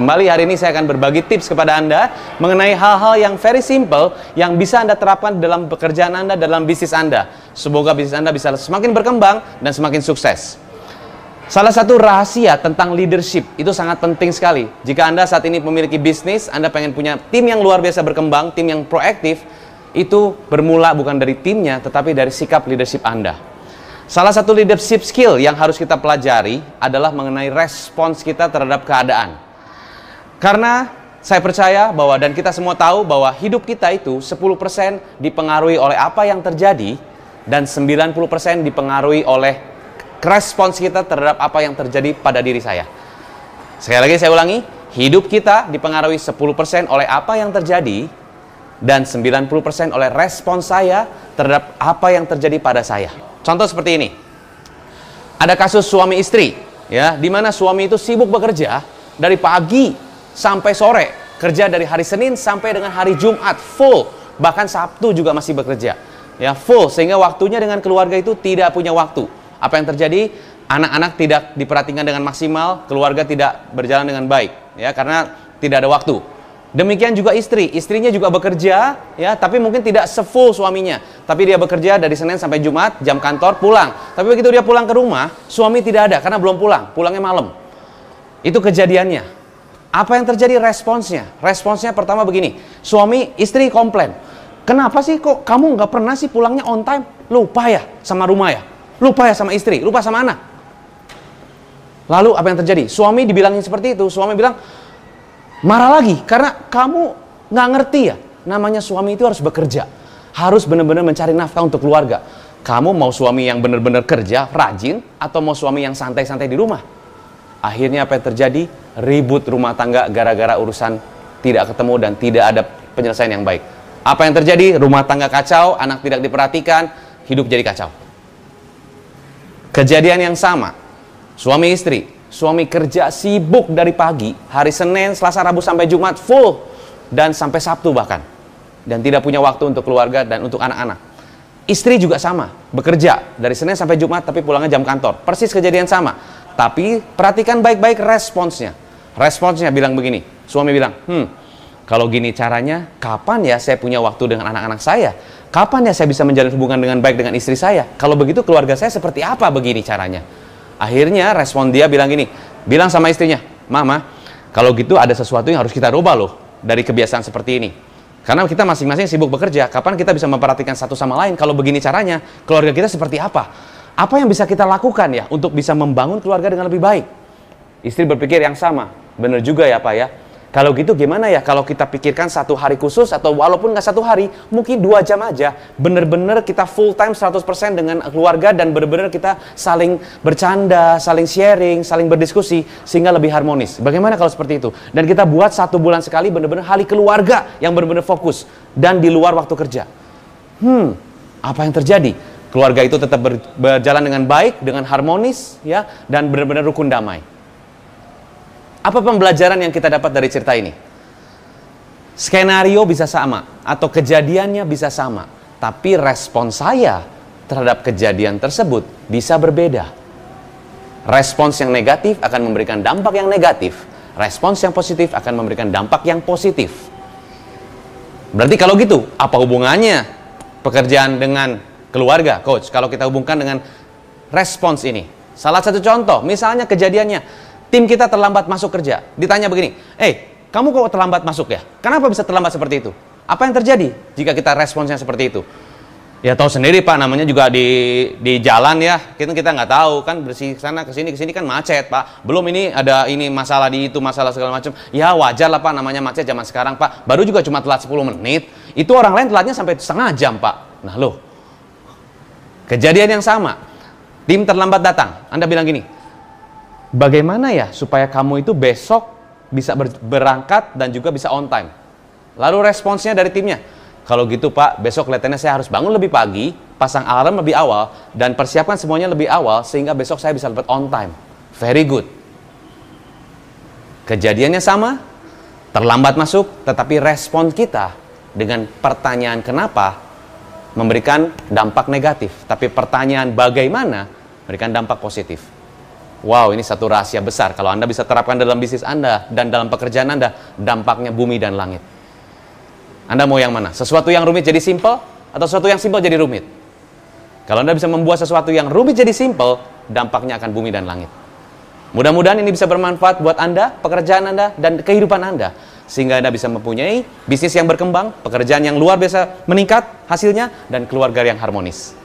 Kembali hari ini saya akan berbagi tips kepada Anda mengenai hal-hal yang very simple yang bisa Anda terapkan dalam pekerjaan Anda, dalam bisnis Anda. Semoga bisnis Anda bisa semakin berkembang dan semakin sukses. Salah satu rahasia tentang leadership itu sangat penting sekali. Jika Anda saat ini memiliki bisnis, Anda pengen punya tim yang luar biasa berkembang, tim yang proaktif, itu bermula bukan dari timnya, tetapi dari sikap leadership Anda. Salah satu leadership skill yang harus kita pelajari adalah mengenai respons kita terhadap keadaan. Karena saya percaya bahwa, dan kita semua tahu bahwa hidup kita itu 10% dipengaruhi oleh apa yang terjadi dan 90% dipengaruhi oleh respons kita terhadap apa yang terjadi pada diri saya. Sekali lagi saya ulangi, hidup kita dipengaruhi 10% oleh apa yang terjadi dan 90% oleh respons saya terhadap apa yang terjadi pada saya. Contoh seperti ini. Ada kasus suami istri, ya, di mana suami itu sibuk bekerja dari pagi sampai sore, kerja dari hari Senin sampai dengan hari Jumat full, bahkan Sabtu juga masih bekerja, ya, full, sehingga waktunya dengan keluarga itu tidak punya waktu. Apa yang terjadi? Anak-anak tidak diperhatikan dengan maksimal, keluarga tidak berjalan dengan baik, ya, karena tidak ada waktu. Demikian juga istri, istrinya juga bekerja, ya, tapi mungkin tidak sefull suaminya. Tapi dia bekerja dari Senin sampai Jumat, jam kantor, pulang. Tapi begitu dia pulang ke rumah, suami tidak ada karena belum pulang, pulangnya malam. Itu kejadiannya. Apa yang terjadi responsnya? Responsnya pertama begini, suami istri komplain. Kenapa sih kok kamu nggak pernah sih pulangnya on time? Lupa ya sama rumah ya? Lupa ya sama istri? Lupa sama anak? Lalu apa yang terjadi? Suami dibilangin seperti itu, suami bilang, marah lagi karena kamu nggak ngerti ya, namanya suami itu harus bekerja, harus benar-benar mencari nafkah untuk keluarga. Kamu mau suami yang benar-benar kerja, rajin, atau mau suami yang santai-santai di rumah? Akhirnya apa yang terjadi? Ribut rumah tangga gara-gara urusan tidak ketemu dan tidak ada penyelesaian yang baik. Apa yang terjadi? Rumah tangga kacau, anak tidak diperhatikan, hidup jadi kacau. Kejadian yang sama, suami istri. Suami kerja sibuk dari pagi, hari Senin, Selasa, Rabu sampai Jumat full, dan sampai Sabtu bahkan. Dan tidak punya waktu untuk keluarga dan untuk anak-anak. Istri juga sama, bekerja dari Senin sampai Jumat tapi pulangnya jam kantor. Persis kejadian sama. Tapi perhatikan baik-baik responsnya. Responsnya bilang begini, suami bilang, kalau gini caranya, kapan ya saya punya waktu dengan anak-anak saya? Kapan ya saya bisa menjalin hubungan dengan baik dengan istri saya? Kalau begitu keluarga saya seperti apa begini caranya? Akhirnya respon dia bilang gini, bilang sama istrinya, Mama, kalau gitu ada sesuatu yang harus kita rubah loh dari kebiasaan seperti ini. Karena kita masing-masing sibuk bekerja, kapan kita bisa memperhatikan satu sama lain? Kalau begini caranya, keluarga kita seperti apa? Apa yang bisa kita lakukan ya untuk bisa membangun keluarga dengan lebih baik? Istri berpikir yang sama, benar juga ya Pak ya. Kalau gitu gimana ya kalau kita pikirkan satu hari khusus atau walaupun nggak satu hari, mungkin 2 jam aja. Bener-bener kita full time 100% dengan keluarga dan bener-bener kita saling bercanda, saling sharing, saling berdiskusi sehingga lebih harmonis. Bagaimana kalau seperti itu? Dan kita buat 1 bulan sekali bener-bener hari keluarga yang bener-bener fokus dan di luar waktu kerja. Apa yang terjadi? Keluarga itu tetap berjalan dengan baik, dengan harmonis, ya, dan benar-benar rukun damai. Apa pembelajaran yang kita dapat dari cerita ini? Skenario bisa sama, atau kejadiannya bisa sama, tapi respon saya terhadap kejadian tersebut bisa berbeda. Respons yang negatif akan memberikan dampak yang negatif, respons yang positif akan memberikan dampak yang positif. Berarti kalau gitu, apa hubungannya pekerjaan dengan keluarga, Coach? Kalau kita hubungkan dengan respons ini. Salah satu contoh, misalnya kejadiannya, tim kita terlambat masuk kerja. Ditanya begini, kamu kok terlambat masuk ya? Kenapa bisa terlambat seperti itu? Apa yang terjadi jika kita responsnya seperti itu? Ya tahu sendiri Pak, namanya juga di jalan ya. Kita nggak tahu kan, bersih sana ke sini kan macet Pak. Belum ini ada ini masalah di itu, masalah segala macam. Ya wajar lah Pak, namanya macet zaman sekarang Pak. Baru juga cuma telat 10 menit. Itu orang lain telatnya sampai setengah jam Pak. Nah loh, kejadian yang sama. Tim terlambat datang. Anda bilang gini, bagaimana ya supaya kamu itu besok bisa berangkat dan juga bisa on time? Lalu responsnya dari timnya, kalau gitu Pak, besok kelihatannya saya harus bangun lebih pagi, pasang alarm lebih awal, dan persiapkan semuanya lebih awal, sehingga besok saya bisa dapat on time. Very good. Kejadiannya sama, terlambat masuk, tetapi respon kita dengan pertanyaan kenapa memberikan dampak negatif. Tapi pertanyaan bagaimana memberikan dampak positif. Wow, ini satu rahasia besar. Kalau Anda bisa terapkan dalam bisnis Anda dan dalam pekerjaan Anda, dampaknya bumi dan langit. Anda mau yang mana? Sesuatu yang rumit jadi simple, atau sesuatu yang simple jadi rumit? Kalau Anda bisa membuat sesuatu yang rumit jadi simple, dampaknya akan bumi dan langit. Mudah-mudahan ini bisa bermanfaat buat Anda, pekerjaan Anda, dan kehidupan Anda. Sehingga Anda bisa mempunyai bisnis yang berkembang, pekerjaan yang luar biasa meningkat hasilnya, dan keluarga yang harmonis.